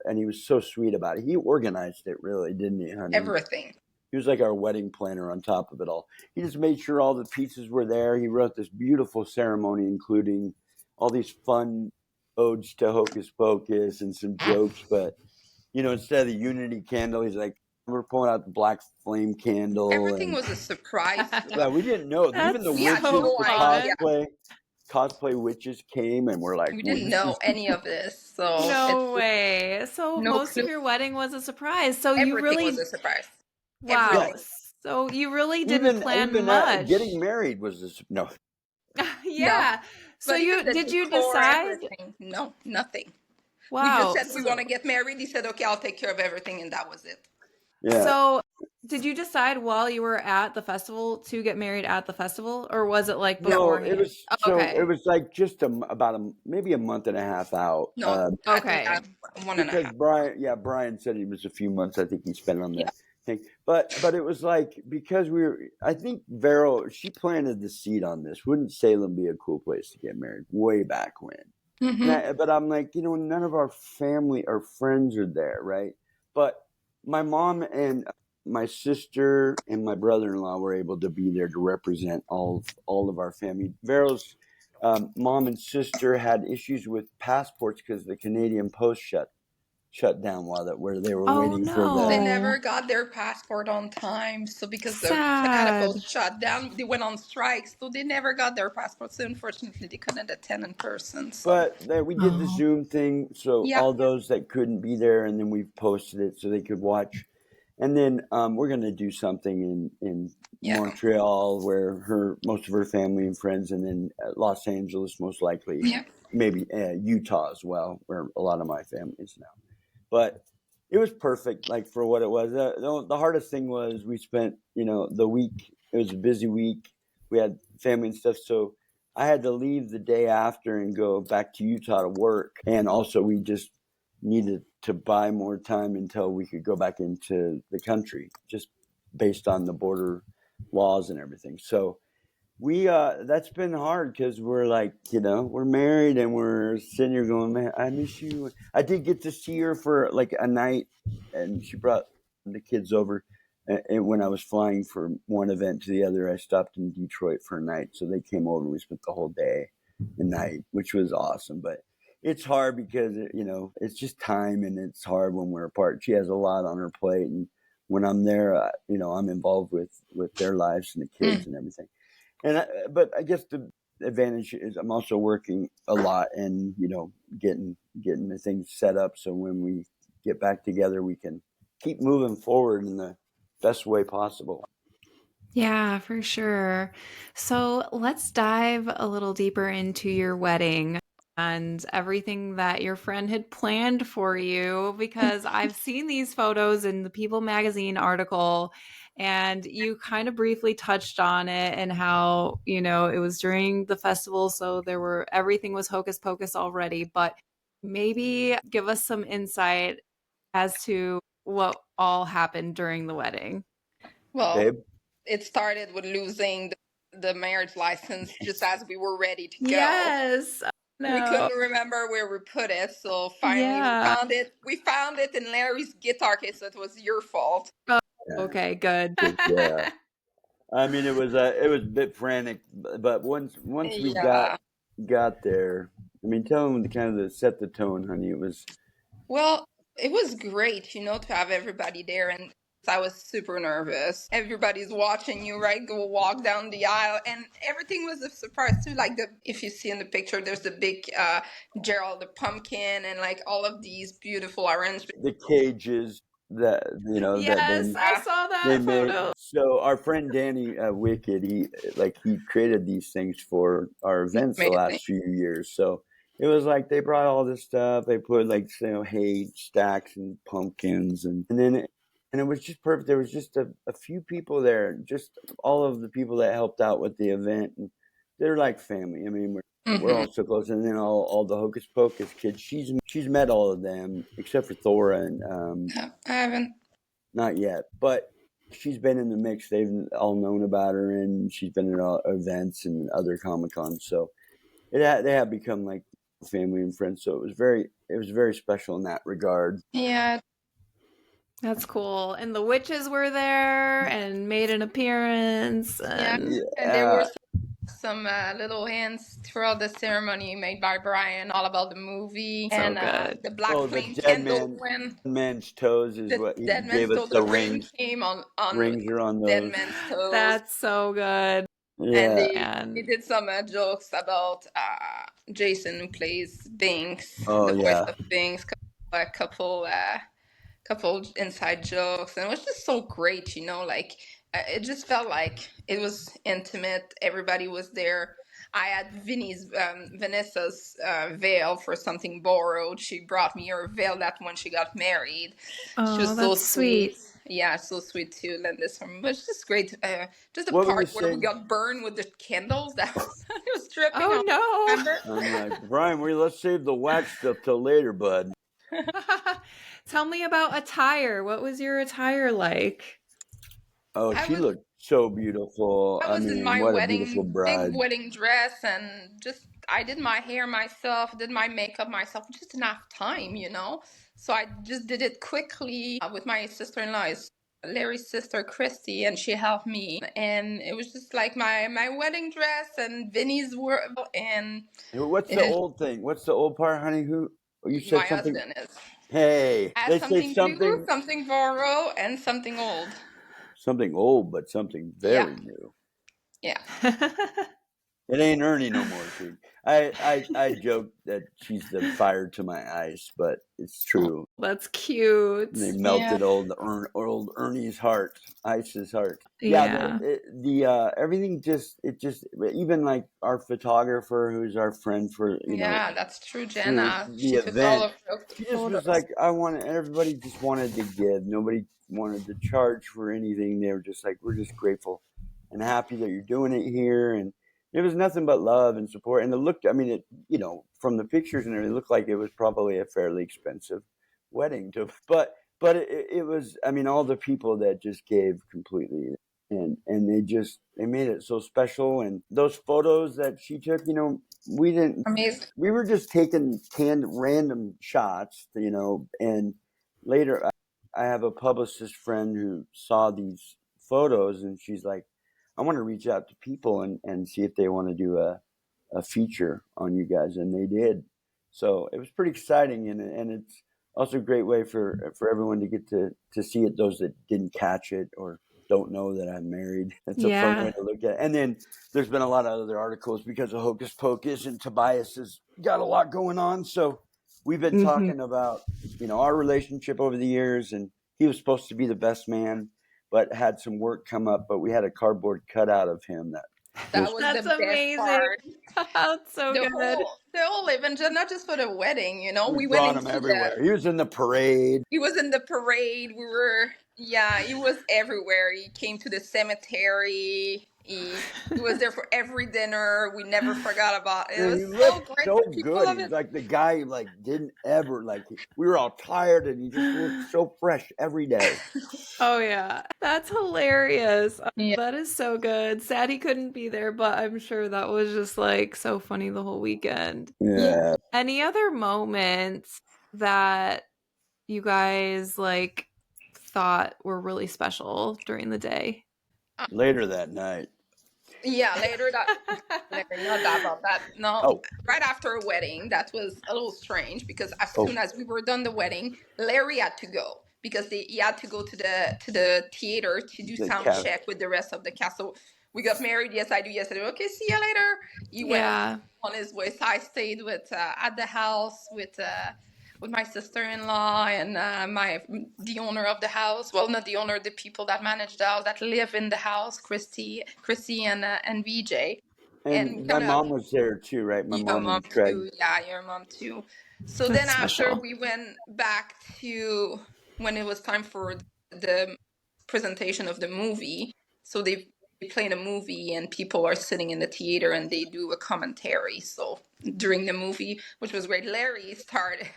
Speaker 3: and he was so sweet about it. He organized it, really, didn't he, honey?
Speaker 2: Everything.
Speaker 3: He was like our wedding planner on top of it all. He just made sure all the pieces were there. He wrote this beautiful ceremony, including all these fun odes to Hocus Pocus and some jokes. But instead of the unity candle, he's like, we're pulling out the black flame candle.
Speaker 2: Everything was a surprise.
Speaker 3: Yeah, we didn't know. Even the
Speaker 1: That's
Speaker 3: witches,
Speaker 1: so
Speaker 3: the
Speaker 1: fun.
Speaker 3: cosplay witches came, and we're like,
Speaker 2: We didn't know any of this, so
Speaker 1: No way. So
Speaker 2: no
Speaker 1: most
Speaker 2: clue.
Speaker 1: of your wedding was a surprise. So you
Speaker 2: Everything was
Speaker 1: really,
Speaker 2: a surprise.
Speaker 1: wow.
Speaker 2: Everything.
Speaker 1: So you really didn't plan much.
Speaker 3: getting married was no.
Speaker 1: Yeah. So
Speaker 2: But even the
Speaker 1: did you
Speaker 2: decor,
Speaker 1: decide?
Speaker 2: everything, no, nothing. We just
Speaker 1: Wow.
Speaker 2: said we want to get married. He said, okay, I'll take care of everything, and that was it.
Speaker 3: Yeah.
Speaker 1: So did you decide while you were at the festival to get married at the festival, or was it like
Speaker 3: No,
Speaker 1: beforehand?
Speaker 3: it was
Speaker 1: Okay.
Speaker 3: it was like just maybe a month and a half out.
Speaker 2: No,
Speaker 1: Okay.
Speaker 2: I think 1.5.
Speaker 3: Because Brian said he was a few months. I think he spent on the
Speaker 2: Yeah.
Speaker 3: thing, but it was like because I think Vero, she planted the seed on this. Wouldn't Salem be a cool place to get married? Way back when. But I'm like, none of our family or friends are there, right? But my mom and my sister and my brother-in-law were able to be there to represent all of our family. Vero's mom and sister had issues with passports because the Canadian Post shut down where they were waiting for
Speaker 2: They
Speaker 3: the.
Speaker 2: never got their passport on time. So because the Canada
Speaker 1: Sad.
Speaker 2: Post shut down, they went on strike. So they never got their passport. So unfortunately, they couldn't attend in person. So
Speaker 3: But we did the Zoom thing, so
Speaker 2: yeah,
Speaker 3: all those that couldn't be there, and then we posted it so they could watch. And then we're going to do something in
Speaker 2: Yeah.
Speaker 3: Montreal where most of her family and friends, and then Los Angeles most likely,
Speaker 2: yeah.
Speaker 3: maybe Utah as well, where a lot of my family is now. But it was perfect, like for what it was. The hardest thing was we spent, the week. It was a busy week. We had family and stuff, so I had to leave the day after and go back to Utah to work. And also, we just needed to buy more time until we could go back into the country, just based on the border laws and everything. So we that's been hard because we're like, we're married and we're sitting here going, man, I miss you. I did get to see her for like a night, and she brought the kids over. And when I was flying from one event to the other, I stopped in Detroit for a night, so they came over and we spent the whole day and night, which was awesome. But it's hard because it's just time, and it's hard when we're apart. She has a lot on her plate, and when I'm there, I'm involved with their lives and the kids and everything. But I guess the advantage is I'm also working a lot and getting the things set up so when we get back together we can keep moving forward in the best way possible.
Speaker 1: Yeah, for sure. So let's dive a little deeper into your wedding and everything that your friend had planned for you, because I've seen these photos in the People magazine article, and you kind of briefly touched on it and how, it was during the festival, so everything was hocus pocus already, but maybe give us some insight as to what all happened during the wedding.
Speaker 2: Well,
Speaker 3: Babe?
Speaker 2: it started with losing the marriage license just as we were ready to go.
Speaker 1: Yes. No.
Speaker 2: We couldn't remember where we put it, so finally
Speaker 1: Yeah.
Speaker 2: we found it. We found it in Larry's guitar case, so it was your fault.
Speaker 1: Okay, good.
Speaker 3: Yeah. I mean, it was a bit frantic, but once we got there, I mean, tell them to kind of set the tone, honey. It was
Speaker 2: great, to have everybody there, and I was super nervous. Everybody's watching you, right? Go walk down the aisle, and everything was a surprise too. Like if you see in the picture, there's the big Gerald the pumpkin, and like all of these beautiful arrangements.
Speaker 3: the cages that
Speaker 1: Yes, I saw that photo.
Speaker 3: So our friend Danny Wicked, he created these things for our events the last few years. So it was like they brought all this stuff. They put hay stacks and pumpkins, and it was just perfect. There was just a few people there, just all of the people that helped out with the event, and they're like family. I mean, we're all so close. And then all the Hocus Pocus kids. She's met all of them except for Thora, and
Speaker 2: I haven't.
Speaker 3: Not yet, but she's been in the mix. They've all known about her, and she's been at events and other Comic Cons. So they have become like family and friends. So it was very special in that regard.
Speaker 2: Yeah,
Speaker 1: that's cool. And the witches were there and made an appearance. And
Speaker 2: and there were some little hints throughout the ceremony made by Brian, all about the movie,
Speaker 1: So
Speaker 2: and
Speaker 1: good.
Speaker 2: the black
Speaker 3: Oh, the
Speaker 2: flame
Speaker 3: dead
Speaker 2: candle when
Speaker 3: man's toes is
Speaker 2: the
Speaker 3: what he
Speaker 2: dead
Speaker 3: gave
Speaker 2: man's
Speaker 3: us.
Speaker 2: toe,
Speaker 3: The
Speaker 2: the rain
Speaker 3: rings.
Speaker 2: came on
Speaker 3: Rings are on
Speaker 2: dead
Speaker 3: those.
Speaker 2: man's toes,
Speaker 1: That's so good.
Speaker 2: and
Speaker 3: Yeah.
Speaker 2: they
Speaker 1: And
Speaker 2: did some jokes about Jason who plays Binks,
Speaker 3: Oh
Speaker 2: the voice
Speaker 3: yeah.
Speaker 2: of Binks, couple inside jokes, and it was just so great, like it just felt like it was intimate. Everybody was there. I had Vanessa's veil for something borrowed. She brought me her veil that when she got married. She
Speaker 1: oh,
Speaker 2: was so
Speaker 1: that's
Speaker 2: sweet.
Speaker 1: sweet.
Speaker 2: Yeah, so sweet to lend this from. But it's just great. Just the
Speaker 3: What were
Speaker 2: part
Speaker 3: you
Speaker 2: where we
Speaker 3: saying?
Speaker 2: got burned with the candles that it was dripping
Speaker 1: Oh
Speaker 2: on.
Speaker 1: no.
Speaker 2: Remember?
Speaker 3: I'm like, Brian, let's save the wax stuff till later, bud.
Speaker 1: Tell me about attire. What was your attire like?
Speaker 3: Oh,
Speaker 2: I
Speaker 3: she
Speaker 2: was
Speaker 3: looked so beautiful.
Speaker 2: I
Speaker 3: I
Speaker 2: was in
Speaker 3: mean,
Speaker 2: my
Speaker 3: what a beautiful
Speaker 2: big
Speaker 3: bride.
Speaker 2: wedding dress, and just I did my hair myself, did my makeup myself, just enough time. So I just did it quickly with my sister-in-law, Larry's sister Christy, and she helped me. And it was just like my wedding dress and Vinny's work, and
Speaker 3: What's the
Speaker 2: and
Speaker 3: old thing? What's the old part, honey? Who you
Speaker 2: my
Speaker 3: said something?
Speaker 2: husband is.
Speaker 3: Hey,
Speaker 2: I have
Speaker 3: they say
Speaker 2: something new,
Speaker 3: something
Speaker 2: something Vero, and something old.
Speaker 3: old, but something
Speaker 2: Yeah,
Speaker 3: very new.
Speaker 2: yeah.
Speaker 3: It ain't Ernie no more. See, I joke that she's the fire to my ice, but it's true.
Speaker 1: That's cute.
Speaker 3: They
Speaker 2: Yeah.
Speaker 3: melted old Ernie's heart, Ice's heart. Yeah,
Speaker 1: Yeah.
Speaker 3: everything just even like our photographer, who's our friend for
Speaker 2: Yeah, that's true,
Speaker 3: for
Speaker 2: Jenna.
Speaker 3: the
Speaker 2: She took all
Speaker 3: event.
Speaker 2: of the
Speaker 3: She just was
Speaker 2: photos.
Speaker 3: like, everybody just wanted to give. Nobody wanted to charge for anything. They were just like, we're just grateful and happy that you're doing it here. And it was nothing but love and support. And I mean, from the pictures and everything, it looked like it was probably a fairly expensive wedding but it was, I mean, all the people that just gave completely, and they made it so special. And those photos that she took, we didn't
Speaker 2: Amazing.
Speaker 3: we were just taking canned random shots, and later I have a publicist friend who saw these photos, and she's like, I want to reach out to people and see if they want to do a feature on you guys, and they did. So it was pretty exciting, and it's also a great way for everyone to get to see it. Those that didn't catch it or don't know that I'm married. It's a fun way
Speaker 1: Yeah.
Speaker 3: to look at it. And then there's been a lot of other articles because of Hocus Pocus, and Tobias has got a lot going on. So we've been
Speaker 1: Mhm.
Speaker 3: talking about our relationship over the years, and he was supposed to be the best man, but had some work come up. But we had a cardboard cutout of him that
Speaker 2: That
Speaker 3: was
Speaker 2: was
Speaker 1: That's
Speaker 2: the best
Speaker 1: amazing.
Speaker 2: part.
Speaker 1: That's so
Speaker 2: The
Speaker 1: good.
Speaker 2: whole the whole event, not just for the wedding,
Speaker 3: we
Speaker 2: we went
Speaker 3: brought him
Speaker 2: into the
Speaker 3: everywhere. He was in the parade.
Speaker 2: he was in the parade. Yeah, he was everywhere. He came to the cemetery. He was there for every dinner. We never forgot about it. It
Speaker 3: And
Speaker 2: was
Speaker 3: he
Speaker 2: so
Speaker 3: looked
Speaker 2: great
Speaker 3: so
Speaker 2: for people
Speaker 3: good.
Speaker 2: of
Speaker 3: He's
Speaker 2: it.
Speaker 3: like the guy like didn't ever like we were all tired and he just looked so fresh every day.
Speaker 1: Oh yeah. That's hilarious.
Speaker 2: Yeah.
Speaker 1: That is so good. Sad he couldn't be there, but I'm sure that was just like so funny the whole weekend.
Speaker 2: Yeah.
Speaker 3: Yeah.
Speaker 1: Any other moments that you guys like thought were really special during the day?
Speaker 3: Later that night.
Speaker 2: Yeah, later, not that about that. No,
Speaker 3: Oh,
Speaker 2: right after a wedding, that was a little strange because as
Speaker 3: oh,
Speaker 2: soon as we were done the wedding, Larry had to go because he had to go to the theater to do
Speaker 3: the
Speaker 2: sound
Speaker 3: cat.
Speaker 2: check with the rest of the cast. So we got married. Yes, I do. Yes, I do. Okay, see you later. He went
Speaker 1: Yeah.
Speaker 2: on his way. So I stayed at the house with my sister-in-law and the owner of the house. Well, not the owner, the people that manage the house, that live in the house, Chrissy and VJ, and
Speaker 3: And my
Speaker 2: kind of
Speaker 3: mom was there too, right? My
Speaker 2: your
Speaker 3: mom
Speaker 2: mom
Speaker 3: and Craig.
Speaker 2: too. Yeah, your mom too. So then
Speaker 1: That's
Speaker 2: after
Speaker 1: special.
Speaker 2: we went back to when it was time for the presentation of the movie. So they play the movie and people are sitting in the theater and they do a commentary. So during the movie, which was great, Larry started.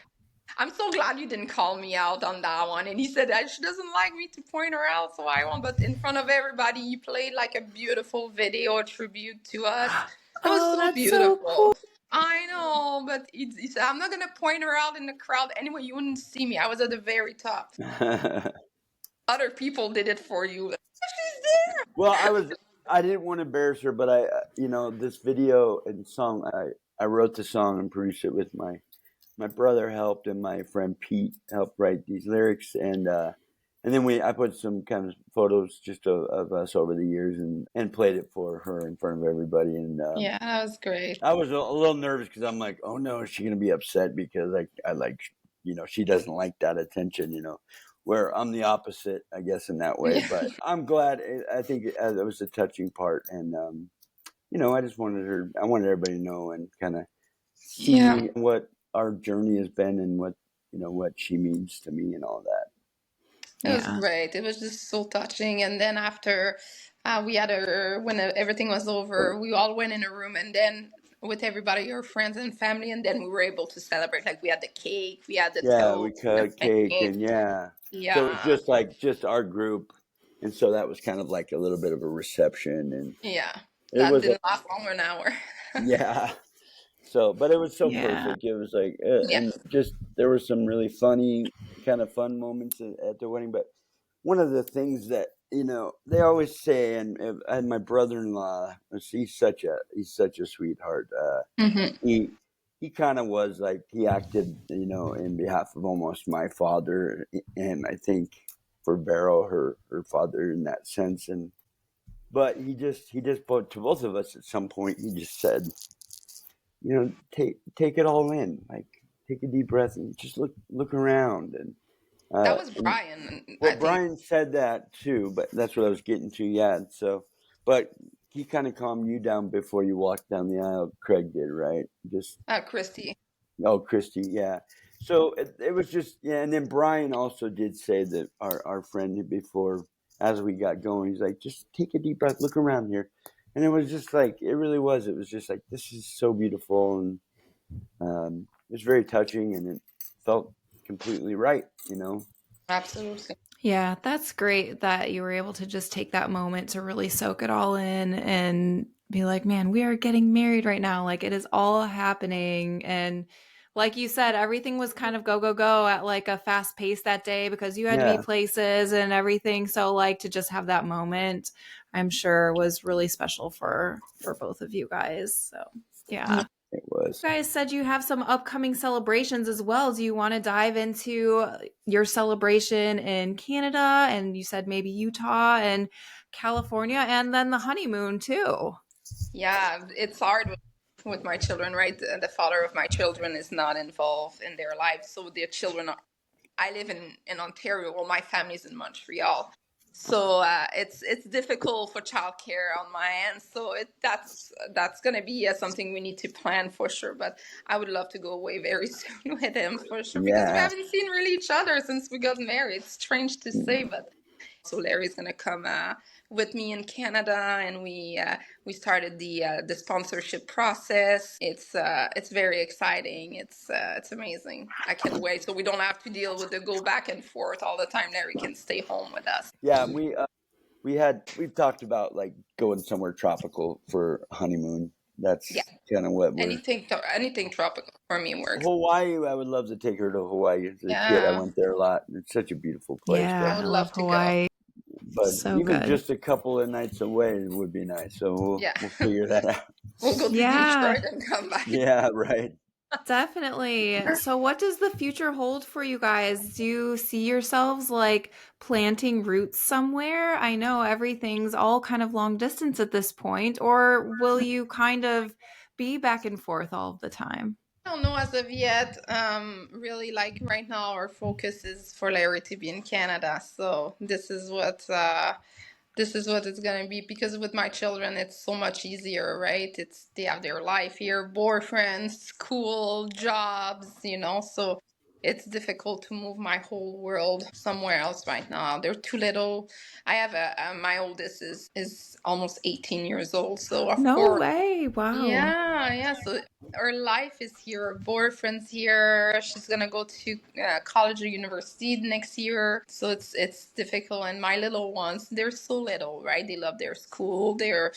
Speaker 2: I'm so glad you didn't call me out on that one. And he said that she doesn't like me to point her out, so I won't. But in front of everybody, you played like a beautiful video tribute to us. It was
Speaker 1: Oh,
Speaker 2: so
Speaker 1: that's so
Speaker 2: beautiful.
Speaker 1: cool.
Speaker 2: I know, but he said, I'm not going to point her out in the crowd. Anyway, you wouldn't see me. I was at the very top. Other people did it for you. She's there.
Speaker 3: Well, I didn't want to embarrass her, but this video and song, I wrote the song and produced it with my brother helped, and my friend Pete helped write these lyrics, and then I put some kind of photos just of us over the years, and played it for her in front of everybody, and
Speaker 2: Yeah, that was great.
Speaker 3: I was a little nervous because I'm like, oh no, is she gonna be upset because I like, she doesn't like that attention, where I'm the opposite, I guess, in that way.
Speaker 2: Yeah,
Speaker 3: But I'm glad. I think it was a touching part, and I wanted everybody to know and kind of
Speaker 2: yeah.
Speaker 3: see what our journey has been and what she means to me and all that.
Speaker 2: It was
Speaker 1: Yeah.
Speaker 2: great. It was just so touching. And then after we had when everything was over, we all went in a room, and then with everybody, your friends and family, and then we were able to celebrate. Like we had the cake, we had the
Speaker 3: Yeah, we
Speaker 2: toast and
Speaker 3: cut cake,
Speaker 2: everything.
Speaker 3: and yeah, so it was
Speaker 2: Yeah,
Speaker 3: just our group, and so that was kind of like a little bit of a reception, and
Speaker 2: yeah.
Speaker 3: it
Speaker 2: That
Speaker 3: was
Speaker 2: didn't last longer an hour.
Speaker 3: yeah. So, but it was so
Speaker 1: Yeah.
Speaker 3: perfect. It was like,
Speaker 2: Yeah.
Speaker 3: and just there were some really funny, kind of fun moments at the wedding. But one of the things that they always say, and my brother-in-law, he's such a sweetheart.
Speaker 2: Hmm.
Speaker 3: He kind of was like he acted, in behalf of almost my father, and I think for Vero, her father, in that sense. And but but to both of us at some point, he just said, take it all in, like take a deep breath and just look around.
Speaker 2: That was
Speaker 3: And
Speaker 2: Brian, I
Speaker 3: well,
Speaker 2: think.
Speaker 3: Brian said that too, but that's what I was getting to. Yeah. So, but he kind of calmed you down before you walked down the aisle. Craig did, right? Just
Speaker 2: Christy.
Speaker 3: Oh, Christy, yeah. So it was just, yeah, and then Brian also did say that our friend before, as we got going, he's like, just take a deep breath, look around here, and it was just like it really was. It was just like this is so beautiful, and it was very touching, and it felt completely right.
Speaker 2: Absolutely.
Speaker 1: Yeah, that's great that you were able to just take that moment to really soak it all in and be like, man, we are getting married right now. Like it is all happening. And like you said, everything was kind of go, go, go at like a fast pace that day because you had to be
Speaker 3: Yeah,
Speaker 1: places and everything. So like to just have that moment, I'm sure was really special for both of you guys. So yeah.
Speaker 3: it was.
Speaker 1: You guys said you have some upcoming celebrations as well. Do you want to dive into your celebration in Canada? And you said maybe Utah and California, and then the honeymoon too.
Speaker 2: Yeah, it's hard with my children, right? The father of my children is not involved in their lives, so their children are. I live in Ontario. Well, my family's in Montreal, so it's difficult for childcare on my end. So that's gonna be something we need to plan for sure. But I would love to go away very soon with him for sure because we
Speaker 3: Yeah,
Speaker 2: haven't seen really each other since we got married. It's strange to say, but so Larry's gonna come with me in Canada, and we started the sponsorship process. It's very exciting. It's amazing. I can't wait. So we don't have to deal with the go back and forth all the time. Larry can stay home with us.
Speaker 3: yeah. We've talked about like going somewhere tropical for honeymoon.
Speaker 2: Yeah,
Speaker 3: That's kind of what we're.
Speaker 2: anything tropical for me works.
Speaker 3: Hawaii, I would love to take her to Hawaii. As a kid, I
Speaker 2: Yeah,
Speaker 3: went there a lot. It's such a beautiful place,
Speaker 2: I
Speaker 1: Yeah,
Speaker 2: would
Speaker 1: I
Speaker 2: love
Speaker 1: love
Speaker 2: to go.
Speaker 1: Hawaii.
Speaker 3: but
Speaker 1: So
Speaker 3: even
Speaker 1: good.
Speaker 3: just a couple of nights away would be nice. So we'll
Speaker 2: Yeah,
Speaker 3: we'll figure that out.
Speaker 2: we'll go to
Speaker 1: Yeah.
Speaker 2: Detroit and come back.
Speaker 3: Yeah, right.
Speaker 1: Definitely. So, what does the future hold for you guys? Do you see yourselves like planting roots somewhere? I know everything's all kind of long distance at this point, or will you kind of be back and forth all the time?
Speaker 2: I don't know as of yet. Really, like right now, our focus is for Larry to be in Canada. So this is what it's gonna be because with my children, it's so much easier, right? It's they have their life here, boyfriends, school, jobs. So it's difficult to move my whole world somewhere else right now. They're too little. I have my oldest is almost 18 years old, so of
Speaker 1: No
Speaker 2: course.
Speaker 1: way. Wow.
Speaker 2: Yeah, yeah. So her life is here. Her boyfriend's here. She's gonna go to college or university next year. So it's difficult. And my little ones, they're so little, right? They love their school. They're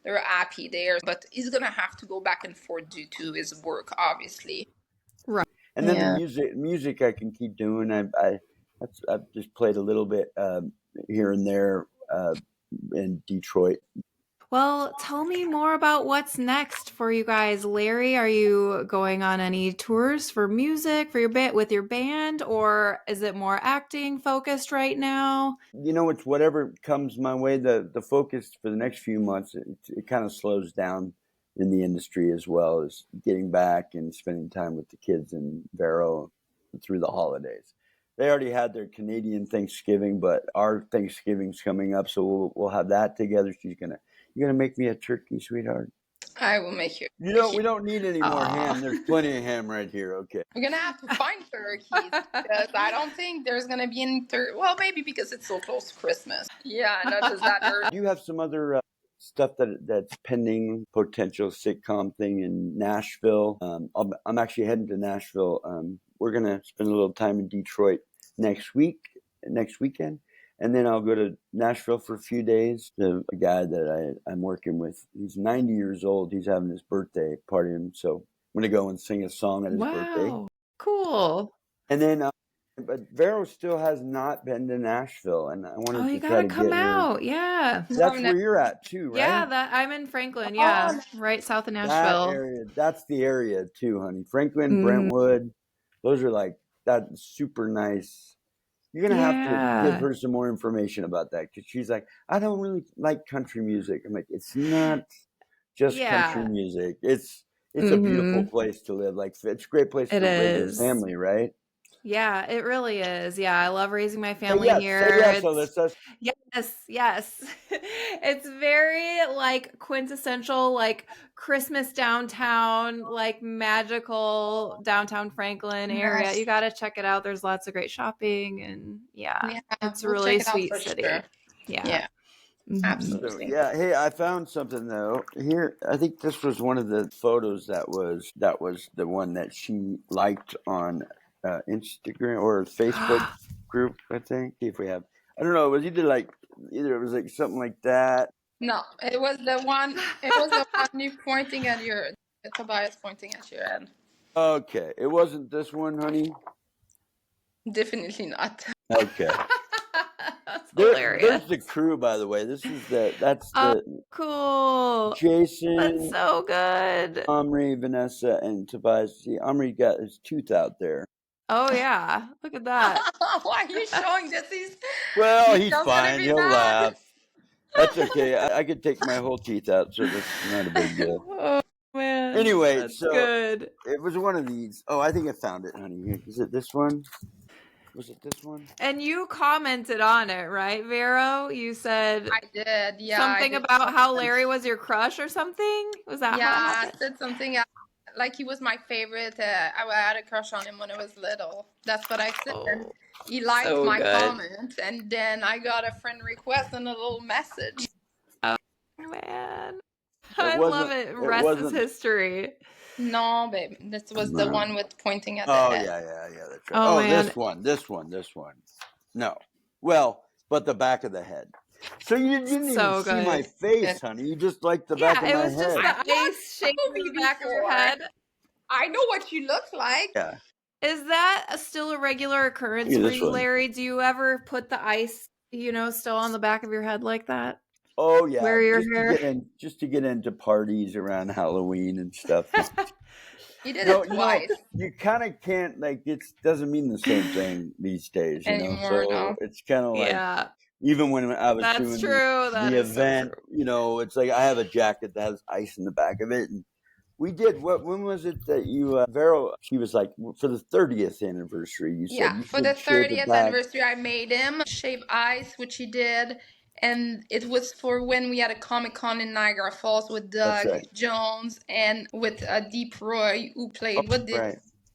Speaker 2: happy there. But he's gonna have to go back and forth due to his work, obviously.
Speaker 1: Right.
Speaker 3: And then the
Speaker 2: Yeah.
Speaker 3: music I can keep doing. I've just played a little bit here and there in Detroit.
Speaker 1: Well, tell me more about what's next for you guys. Larry, are you going on any tours for music for your bit with your band, or is it more acting focused right now?
Speaker 3: It's whatever comes my way. The focus for the next few months, it kind of slows down in the industry, as well as getting back and spending time with the kids and Vero through the holidays. They already had their Canadian Thanksgiving, but our Thanksgiving's coming up, so we'll have that together. You're gonna make me a turkey, sweetheart.
Speaker 2: I will make you.
Speaker 3: We don't need any more ham. There's plenty of ham right here. Okay.
Speaker 2: We're gonna have to find turkeys because I don't think there's gonna be any well, maybe because it's so close to Christmas. Yeah, not just that.
Speaker 3: Do you have some other stuff that's pending, potential sitcom thing in Nashville? I'm actually heading to Nashville. We're gonna spend a little time in Detroit next weekend, and then I'll go to Nashville for a few days. The guy that I'm working with, he's 90 years old. He's having his birthday party, so I'm gonna go and sing a song at his birthday.
Speaker 1: Wow, cool.
Speaker 3: And then, but Vero still has not been to Nashville, and I wanted
Speaker 1: you
Speaker 3: to try
Speaker 1: gotta
Speaker 3: to
Speaker 1: come
Speaker 3: get her.
Speaker 1: out. Yeah.
Speaker 3: That's where you're at too, right?
Speaker 1: Yeah, I'm in Franklin. Yeah, right south of
Speaker 3: That
Speaker 1: Nashville.
Speaker 3: area, that's the area too, honey. Franklin,
Speaker 1: Mm.
Speaker 3: Brentwood, those are like that's super nice. You're gonna have to give her some more information about that, because she's like, I don't really like country music. I'm like, it's not just country music. It's a beautiful place to live. Like, it's a great place to raise a family, right?
Speaker 1: Yeah, it really is. Yeah, I love raising my family here.
Speaker 3: Say yes, Alyssa.
Speaker 1: Yes. It's very like quintessential, like Christmas downtown, like magical downtown Franklin area.
Speaker 2: Yes.
Speaker 1: You got to check it out. There's lots of great shopping, and it's a
Speaker 2: we'll
Speaker 1: really
Speaker 2: check it out
Speaker 1: sweet
Speaker 2: for
Speaker 1: city.
Speaker 2: sure.
Speaker 1: Yeah.
Speaker 2: Absolutely.
Speaker 3: So, hey, I found something though. Here, I think this was one of the photos that was the one that she liked on Instagram or Facebook group. I think. See if we have. I don't know. It was either it was like something like that.
Speaker 2: No, it was the one. It was the one you pointing at your. Tobias pointing at your head.
Speaker 3: Okay, it wasn't this one, honey.
Speaker 2: Definitely not.
Speaker 3: Okay.
Speaker 1: That's hilarious.
Speaker 3: There's the crew, by the way. That's the
Speaker 1: cool.
Speaker 3: Jason.
Speaker 1: That's so good.
Speaker 3: Omri, Vanessa, and Tobias. See, Omri got his tooth out there.
Speaker 1: Oh yeah, look at that.
Speaker 2: Why are you showing this? He's
Speaker 3: fine. He'll laugh. That's okay. I could take my whole teeth out, so that's not a big deal.
Speaker 1: Oh man.
Speaker 3: Anyway,
Speaker 1: that's good.
Speaker 3: It was one of these. Oh, I think I found it, honey. Is it this one? Was it this one?
Speaker 1: And you commented on it, right, Vero? You said
Speaker 2: I did. Yeah.
Speaker 1: Something about how Larry was your crush or something? Was that
Speaker 2: how I said something like he was my favorite. I had a crush on him when I was little. That's what I said. Oh, he liked my comment, and then I got a friend request and a little message.
Speaker 1: Oh man, I love it. Rest is history.
Speaker 2: No, babe, this was the one with pointing at the head.
Speaker 3: Yeah, that's right. Oh, man. This one. No, well, but the back of the head. So you didn't even see my face, honey. You just liked the back of my head. Yeah, it was just
Speaker 1: the ice shaking the back of your head.
Speaker 2: I know what you look like.
Speaker 3: Yeah.
Speaker 1: Is that still a regular occurrence for you, Larry? Do you ever put the ice, still on the back of your head like that?
Speaker 3: Oh yeah,
Speaker 1: where your hair?
Speaker 3: Just to get into parties around Halloween and stuff.
Speaker 2: You did it twice.
Speaker 3: You kind of can't, like, it doesn't mean the same thing these days,
Speaker 2: anymore. So
Speaker 3: it's kind of like, even when I was doing the event, it's like I have a jacket that has ice in the back of it, and we did. When was it that you, Vero? She was like, for the 30th anniversary. You said you
Speaker 2: for the 30th anniversary, I made him shave ice, which he did. And it was for when we had a Comic-Con in Niagara Falls with Doug Jones and with Deep Roy, who played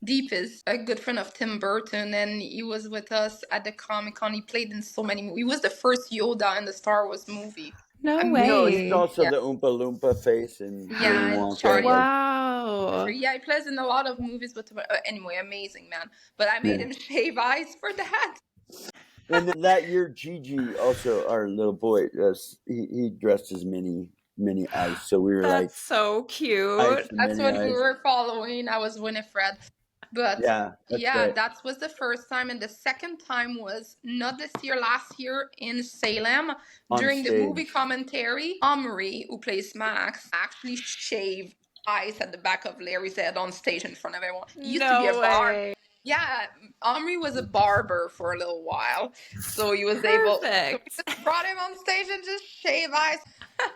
Speaker 2: Deep is a good friend of Tim Burton, and he was with us at the Comic-Con. He played in so many movies. He was the first Yoda in the Star Wars movie.
Speaker 1: No way.
Speaker 3: He's also the Oompa Loompa face and
Speaker 2: Charlie.
Speaker 1: Wow.
Speaker 2: Yeah, he plays in a lot of movies. But anyway, amazing, man. But I made him shave ice for that.
Speaker 3: And then that year, Gigi, also our little boy, he dressed as Minnie Ice. So we were
Speaker 1: That's so cute.
Speaker 2: That's what we were following. I was Winifred. But
Speaker 3: Yeah, that's right.
Speaker 2: that was the first time, and the second time was not this year, last year in Salem
Speaker 3: On
Speaker 2: during the movie
Speaker 3: stage.
Speaker 2: commentary. Omri, who plays Max, actually shaved ice at the back of Larry's head on stage in front of everyone. He used to be a
Speaker 1: No way.
Speaker 2: yeah, Omri was a barber for a little while, so he was able. So we
Speaker 1: Perfect.
Speaker 2: just brought him on stage and just shave ice.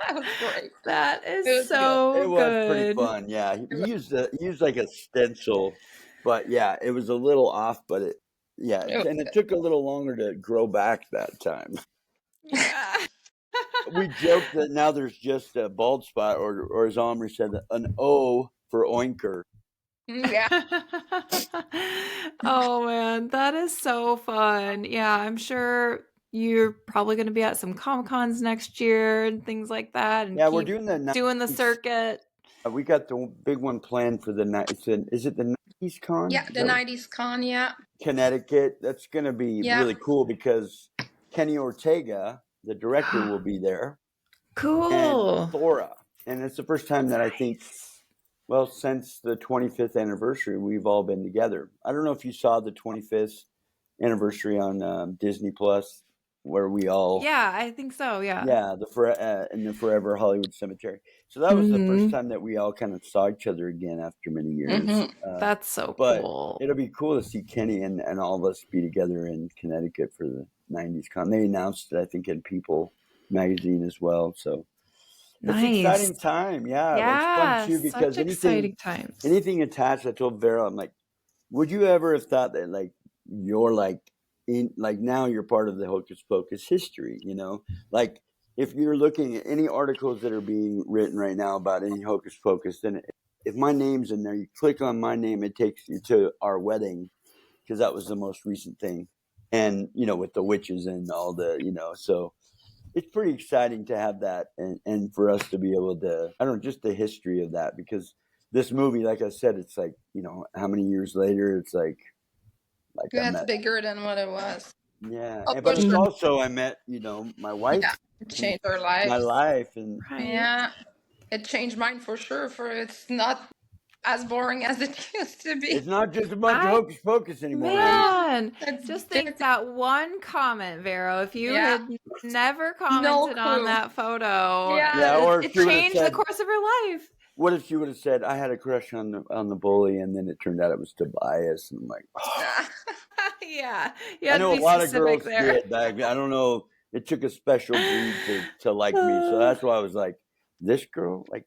Speaker 2: That was great.
Speaker 1: That
Speaker 2: It
Speaker 1: is
Speaker 2: was good.
Speaker 1: so
Speaker 3: It was pretty
Speaker 1: good.
Speaker 3: fun. Yeah, he used like a stencil, but yeah, it was a little off. But
Speaker 2: It was
Speaker 3: and it
Speaker 2: good.
Speaker 3: took a little longer to grow back that time.
Speaker 1: Yeah.
Speaker 3: We joked that now there's just a bald spot, or as Omri said, an O for oinker.
Speaker 2: Yeah.
Speaker 1: Oh man, that is so fun. Yeah, I'm sure you're probably going to be at some Comic Cons next year and things like that, and
Speaker 3: Yeah, we're
Speaker 1: keep
Speaker 3: doing the
Speaker 1: doing the
Speaker 3: 90s.
Speaker 1: circuit.
Speaker 3: We got the big one planned for the night. Is it the 90s con?
Speaker 2: Yeah, the 90s con, yeah.
Speaker 3: Connecticut. That's going to be
Speaker 2: Yeah.
Speaker 3: really cool because Kenny Ortega, the director, will be there, and
Speaker 1: Cool.
Speaker 3: Thora. And it's the first time that I think, well, since the 25th anniversary, we've all been together. I don't know if you saw the 25th anniversary on Disney Plus, where we all,
Speaker 1: Yeah, I think so. Yeah.
Speaker 3: yeah, in the Forever Hollywood Cemetery. So that was the first
Speaker 1: Mhm.
Speaker 3: time that we all kind of saw each other again after many years.
Speaker 2: Mm-hmm.
Speaker 1: That's so
Speaker 3: But
Speaker 1: cool.
Speaker 3: it'll be cool to see Kenny and all of us be together in Connecticut for the 90s con. They announced it, I think, in People magazine as well. So it's an
Speaker 1: Nice.
Speaker 3: exciting time. Yeah, it's fun
Speaker 1: Yeah,
Speaker 3: too
Speaker 1: such
Speaker 3: because
Speaker 1: exciting times.
Speaker 3: anything attached. I told Vero, I'm like, would you ever have thought that like you're like in like now you're part of the Hocus Pocus history? You know, like if you're looking at any articles that are being written right now about any Hocus Pocus, then if my name's in there, you click on my name, it takes you to our wedding because that was the most recent thing, and you know with the witches and all the so it's pretty exciting to have that and for us to be able to I don't know just the history of that because this movie like I said it's like how many years later it's like I
Speaker 2: That's
Speaker 3: met
Speaker 2: bigger than what it was.
Speaker 3: but
Speaker 2: For
Speaker 3: it's
Speaker 2: sure.
Speaker 3: also I met my wife
Speaker 2: Yeah, it changed our
Speaker 3: my
Speaker 2: lives.
Speaker 3: life and
Speaker 1: Right.
Speaker 2: Yeah, it changed mine for sure. It's not as boring as it used to be.
Speaker 3: it's not just a bunch of Hocus Pocus anymore.
Speaker 1: Man,
Speaker 2: It's
Speaker 1: just think that one comment, Vero, if you had never
Speaker 2: no
Speaker 1: commented on
Speaker 2: clue.
Speaker 1: that photo,
Speaker 2: Yeah,
Speaker 3: or if
Speaker 1: it
Speaker 3: she would have
Speaker 1: changed the
Speaker 3: said
Speaker 1: course of your life.
Speaker 3: what if she would have said I had a crush on the bully and then it turned out it was Tobias and I'm like
Speaker 1: Yeah, you
Speaker 3: I
Speaker 1: had to
Speaker 3: know a
Speaker 1: be
Speaker 3: lot of
Speaker 1: specific
Speaker 3: girls
Speaker 1: there.
Speaker 3: did back then. I don't know. It took a special breed to like me. So that's why I was like, this girl? Like,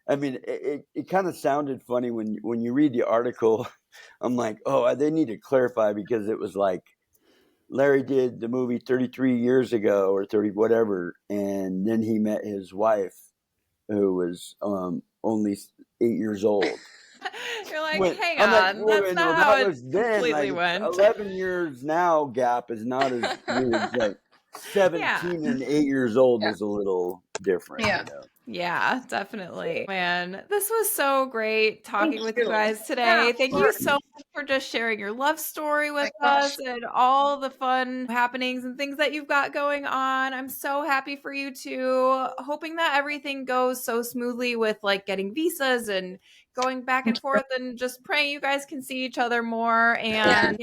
Speaker 3: I mean, it kind of sounded funny when you read the article. I'm like, oh, they need to clarify because it was like Larry did the movie 33 years ago or 30 whatever. And then he met his wife who was only 8 years old.
Speaker 1: You're like,
Speaker 3: When
Speaker 1: hang
Speaker 3: I'm like,
Speaker 1: on,
Speaker 3: well,
Speaker 1: that's not
Speaker 3: that
Speaker 1: how it
Speaker 3: was then.
Speaker 1: completely
Speaker 3: Like
Speaker 1: went.
Speaker 3: 11 years now gap is not as weird. Like 17 and 8 years old is a little different.
Speaker 2: Yeah.
Speaker 1: Yeah, definitely. Man, this was so great talking with you guys today.
Speaker 2: Yeah,
Speaker 1: Thank you so much for just sharing your love story with us and all the fun happenings and things that you've got going on. I'm so happy for you two. Hoping that everything goes so smoothly with like getting visas and going back and forth and just praying you guys can see each other more. And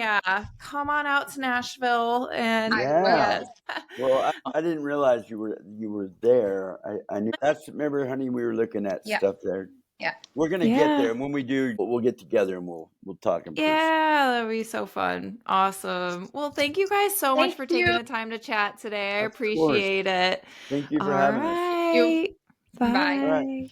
Speaker 1: come on out to Nashville. And
Speaker 3: Yeah. Well, I didn't realize you were there. I knew remember, honey, we were looking at stuff there.
Speaker 2: Yeah.
Speaker 3: We're gonna get there, and when we do, we'll get together and we'll talk in person.
Speaker 1: Yeah, that'll be so fun. Awesome. Well, thank you guys so much for taking the time to chat today. I appreciate it.
Speaker 3: Thank you for having us.
Speaker 1: Right. Bye.
Speaker 3: All right.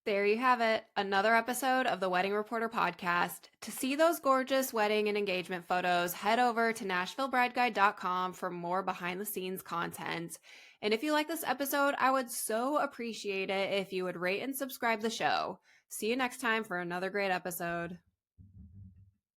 Speaker 1: There you have it, another episode of the Wedding Reporter podcast. To see those gorgeous wedding and engagement photos, head over to NashvilleBrideGuide.com for more behind-the-scenes content. And if you like this episode, I would so appreciate it if you would rate and subscribe the show. See you next time for another great episode.